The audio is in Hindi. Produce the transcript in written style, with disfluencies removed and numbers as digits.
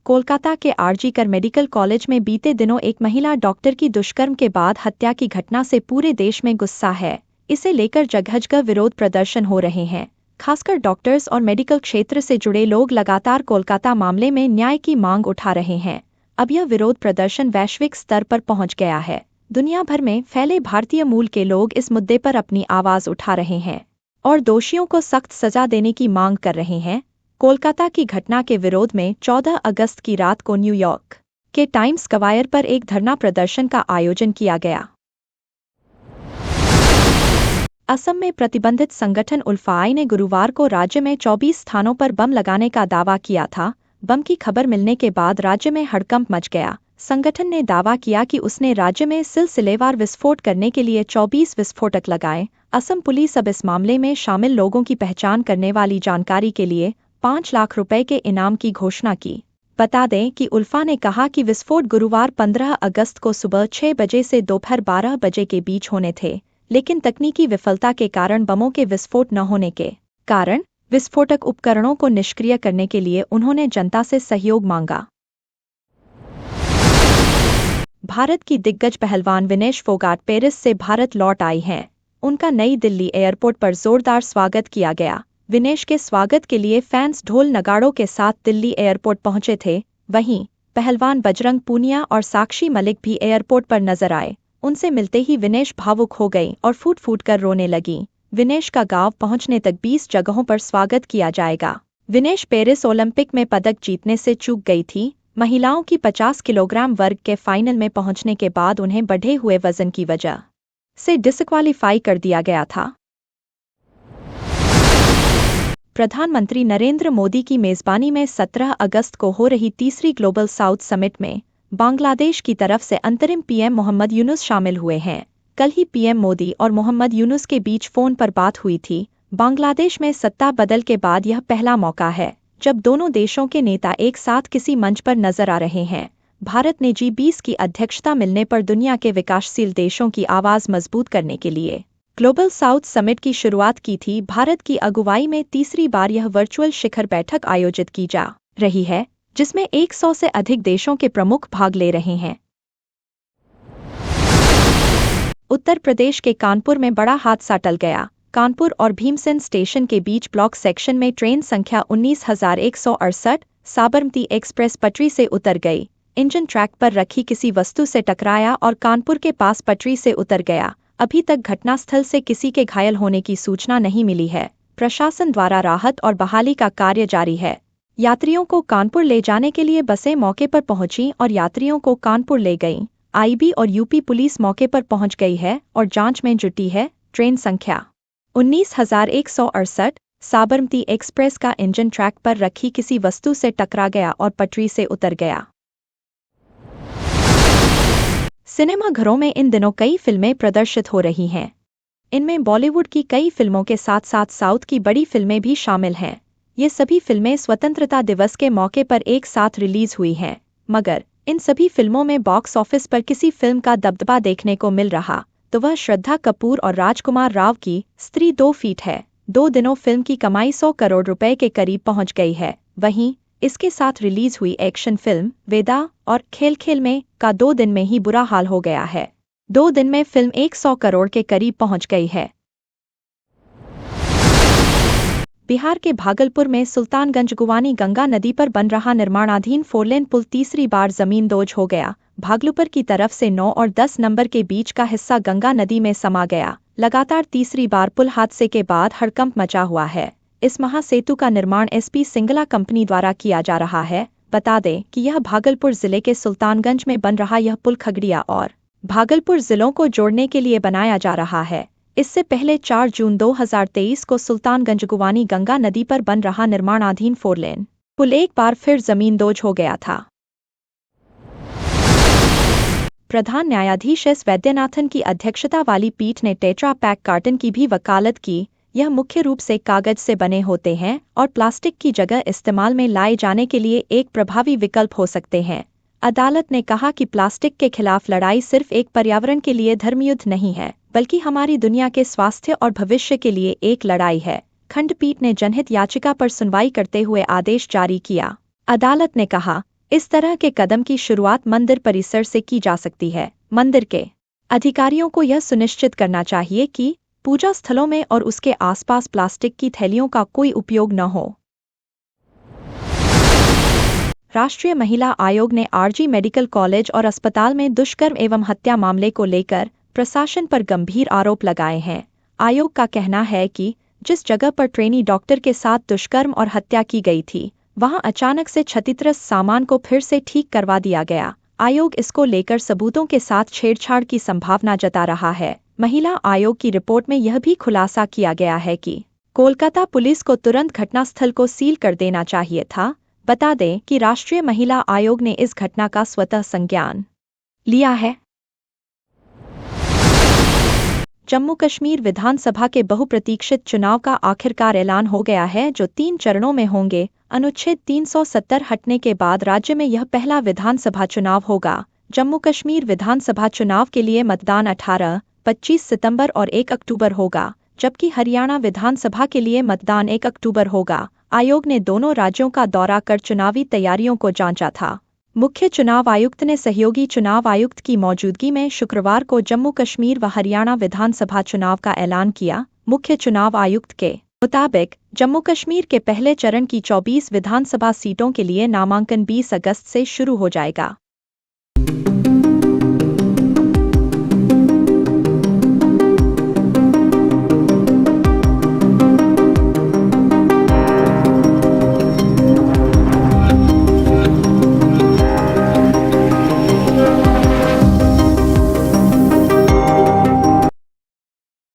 कोलकाता के आरजी-कर मेडिकल कॉलेज में बीते दिनों एक महिला डॉक्टर की दुष्कर्म के बाद हत्या की घटना से पूरे देश में गुस्सा है। इसे लेकर जगह-जगह विरोध प्रदर्शन हो रहे हैं। खासकर डॉक्टर्स और मेडिकल क्षेत्र से जुड़े लोग लगातार कोलकाता मामले में न्याय की मांग उठा रहे हैं। अब यह विरोध प्रदर्शन वैश्विक स्तर पर पहुंच गया है। दुनिया भर में फैले भारतीय मूल के लोग इस मुद्दे पर अपनी आवाज उठा रहे हैं और दोषियों को सख्त सजा देने की मांग कर रहे हैं। कोलकाता की घटना के विरोध में 14 अगस्त की रात को न्यूयॉर्क के टाइम्स स्क्वायर पर एक धरना प्रदर्शन का आयोजन किया गया। असम में प्रतिबंधित संगठन उल्फाई ने गुरुवार को राज्य में 24 स्थानों पर बम लगाने का दावा किया था। बम की खबर मिलने के बाद राज्य में हड़कंप मच गया। संगठन ने दावा किया कि उसने राज्य में सिलसिलेवार विस्फोट करने के लिए 24 विस्फोटक लगाए। असम पुलिस अब इस मामले में शामिल लोगों की पहचान करने वाली जानकारी के लिए 5 लाख रुपए के इनाम की घोषणा की। बता दें कि उल्फा ने कहा कि विस्फोट गुरुवार 15 अगस्त को सुबह 6 बजे से दोपहर 12 बजे के बीच होने थे, लेकिन तकनीकी विफलता के कारण बमों के विस्फोट न होने के कारण विस्फोटक उपकरणों को निष्क्रिय करने के लिए उन्होंने जनता से सहयोग मांगा। भारत की दिग्गज पहलवान विनेश फोगाट पेरिस से भारत लौट आई हैं। उनका नई दिल्ली एयरपोर्ट पर जोरदार स्वागत किया गया। विनेश के स्वागत के लिए फैंस ढोल नगाड़ों के साथ दिल्ली एयरपोर्ट पहुंचे थे। वहीं पहलवान बजरंग पूनिया और साक्षी मलिक भी एयरपोर्ट पर नजर आए। उनसे मिलते ही विनेश भावुक हो गई और फूट फूट कर रोने लगी। विनेश का गांव पहुंचने तक 20 जगहों पर स्वागत किया जाएगा। विनेश पेरिस ओलंपिक में पदक जीतने से चूक गई थी। महिलाओं की 50 किलोग्राम वर्ग के फाइनल में पहुंचने के बाद उन्हें बढ़े हुए वजन की वजह से डिस्क्वालीफाई कर दिया गया था। प्रधानमंत्री नरेंद्र मोदी की मेजबानी में 17 अगस्त को हो रही तीसरी ग्लोबल साउथ समिट में बांग्लादेश की तरफ से अंतरिम पीएम मोहम्मद यूनुस शामिल हुए हैं। कल ही पीएम मोदी और मोहम्मद यूनुस के बीच फोन पर बात हुई थी। बांग्लादेश में सत्ता बदल के बाद यह पहला मौका है जब दोनों देशों के नेता एक साथ किसी मंच पर नजर आ रहे हैं। भारत ने G20 की अध्यक्षता मिलने पर दुनिया के विकासशील देशों की आवाज मजबूत करने के लिए ग्लोबल साउथ समिट की शुरुआत की थी। भारत की अगुवाई में तीसरी बार यह वर्चुअल शिखर बैठक आयोजित की जा रही है, जिसमें 100 से अधिक देशों के प्रमुख भाग ले रहे हैं। उत्तर प्रदेश के कानपुर में बड़ा हादसा टल गया। कानपुर और भीमसेन स्टेशन के बीच ब्लॉक सेक्शन में ट्रेन संख्या 19,168 साबरमती एक्सप्रेस पटरी से उतर गई। इंजन ट्रैक पर रखी किसी वस्तु से टकराया और कानपुर के पास पटरी से उतर गया। अभी तक घटनास्थल से किसी के घायल होने की सूचना नहीं मिली है। प्रशासन द्वारा राहत और बहाली का कार्य जारी है। यात्रियों को कानपुर ले जाने के लिए बसें मौके पर पहुंची और यात्रियों को कानपुर ले गईं। आईबी और यूपी पुलिस मौके पर पहुंच गई है और जांच में जुटी है। ट्रेन संख्या 19,168 साबरमती एक्सप्रेस का इंजन ट्रैक पर रखी किसी वस्तु से टकरा गया और पटरी से उतर गया। सिनेमा घरों में इन दिनों कई फिल्में प्रदर्शित हो रही हैं। इनमें बॉलीवुड की कई फिल्मों के साथ साथ साउथ की बड़ी फिल्में भी शामिल हैं। ये सभी फिल्में स्वतंत्रता दिवस के मौके पर एक साथ रिलीज हुई हैं, मगर इन सभी फिल्मों में बॉक्स ऑफिस पर किसी फिल्म का दबदबा देखने को मिल रहा तो वह श्रद्धा कपूर और राजकुमार राव की स्त्री 2 फीट है। 2 दिनों फिल्म की कमाई 100 करोड़ रुपए के करीब पहुंच गई है। वहीं इसके साथ रिलीज हुई एक्शन फिल्म वेदा और खेल खेल में का 2 दिन में ही बुरा हाल हो गया है। 2 दिन में फिल्म 100 करोड़ के करीब पहुंच गई है। बिहार के भागलपुर में सुल्तानगंज गुवानी गंगा नदी पर बन रहा निर्माणाधीन 4 लेन पुल तीसरी बार जमींदोज हो गया। भागलपुर की तरफ से 9 और 10 नंबर के बीच का हिस्सा गंगा नदी में समा गया। लगातार तीसरी बार पुल हादसे के बाद हड़कंप मचा हुआ है। इस महासेतु का निर्माण SP सिंगला कंपनी द्वारा किया जा रहा है। बता दें कि यह भागलपुर जिले के सुल्तानगंज में बन रहा यह पुल खगड़िया और भागलपुर जिलों को जोड़ने के लिए बनाया जा रहा है। इससे पहले 4 जून 2023 को सुल्तानगंज गुवानी गंगा नदी पर बन रहा निर्माणाधीन 4 लेन पुल एक बार फिर जमींदोज हो गया था। प्रधान न्यायाधीश S वैद्यनाथन की अध्यक्षता वाली पीठ ने टेट्रा पैक कार्टन की भी वकालत की। यह मुख्य रूप से कागज से बने होते हैं और प्लास्टिक की जगह इस्तेमाल में लाए जाने के लिए एक प्रभावी विकल्प हो सकते हैं। अदालत ने कहा कि प्लास्टिक के खिलाफ लड़ाई सिर्फ एक पर्यावरण के लिए धर्मयुद्ध नहीं है, बल्कि हमारी दुनिया के स्वास्थ्य और भविष्य के लिए एक लड़ाई है। खंडपीठ ने जनहित याचिका पर सुनवाई करते हुए आदेश जारी किया। अदालत ने कहा इस तरह के कदम की शुरुआत मंदिर परिसर से की जा सकती है। मंदिर के अधिकारियों को यह सुनिश्चित करना चाहिए कि पूजा स्थलों में और उसके आसपास प्लास्टिक की थैलियों का कोई उपयोग न हो। राष्ट्रीय महिला आयोग ने आरजी मेडिकल कॉलेज और अस्पताल में दुष्कर्म एवं हत्या मामले को लेकर प्रशासन पर गंभीर आरोप लगाए हैं। आयोग का कहना है कि जिस जगह पर ट्रेनी डॉक्टर के साथ दुष्कर्म और हत्या की गई थी, वहां अचानक से क्षतिग्रस्त सामान को फिर से ठीक करवा दिया गया। आयोग इसको लेकर सबूतों के साथ छेड़छाड़ की संभावना जता रहा है। महिला आयोग की रिपोर्ट में यह भी खुलासा किया गया है कि कोलकाता पुलिस को तुरंत घटनास्थल को सील कर देना चाहिए था। बता दें कि राष्ट्रीय महिला आयोग ने इस घटना का स्वतः संज्ञान लिया है। जम्मू कश्मीर विधानसभा के बहुप्रतीक्षित चुनाव का आखिरकार ऐलान हो गया है, जो 3 चरणों में होंगे। अनुच्छेद 370 हटने के बाद राज्य में यह पहला विधानसभा चुनाव होगा। जम्मू कश्मीर विधानसभा चुनाव के लिए मतदान 18, 25 सितंबर और 1 अक्टूबर होगा, जबकि हरियाणा विधानसभा के लिए मतदान 1 अक्टूबर होगा। आयोग ने दोनों राज्यों का दौरा कर चुनावी तैयारियों को जांचा था। मुख्य चुनाव आयुक्त ने सहयोगी चुनाव आयुक्त की मौजूदगी में शुक्रवार को जम्मू कश्मीर व हरियाणा विधानसभा चुनाव का ऐलान किया। मुख्य चुनाव आयुक्त के मुताबिक जम्मू कश्मीर के पहले चरण की 24 विधानसभा सीटों के लिए नामांकन 20 अगस्त से शुरू हो जाएगा।